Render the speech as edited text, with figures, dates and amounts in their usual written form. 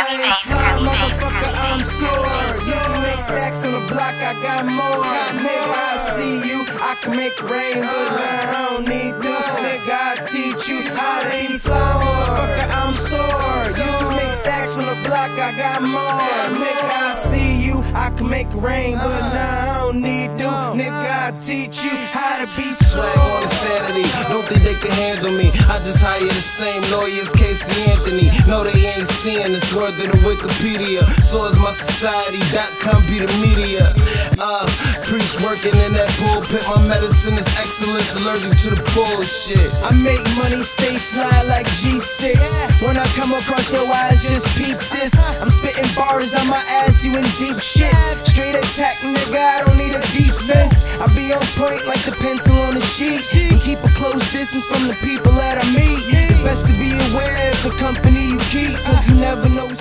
I ain't fly, motherfucker, I'm SOAR. You can make stacks on the block, I got more. Nigga, I see you, I can make it rain, but I don't need to. Nigga, I teach you how to be fly, motherfucker, I'm SOAR. You can make stacks on the block, I got more. Nigga, I see you, I can make it rain, but I don't need to. Nigga, I teach you how to be Swag on SOAR. insanity, don't think they can handle me. I just hire the same lawyers, Casey Anthony. No, they ain't seeing this word to the Wikipedia. SOARSOCIETY.com be the media. Preach working in that pulpit. My medicine is excellence, allergic to the bullshit. I make money, stay fly like G6. When I come across your eyes, just peep this. I'm spitting bars on my ass, you in deep shit. Straight attack, nigga, I don't need a defense. I be on point like the pencil on the sheet, and keep a close distance from the people that I meet. It's best to be aware of the company you keep, cause you never know.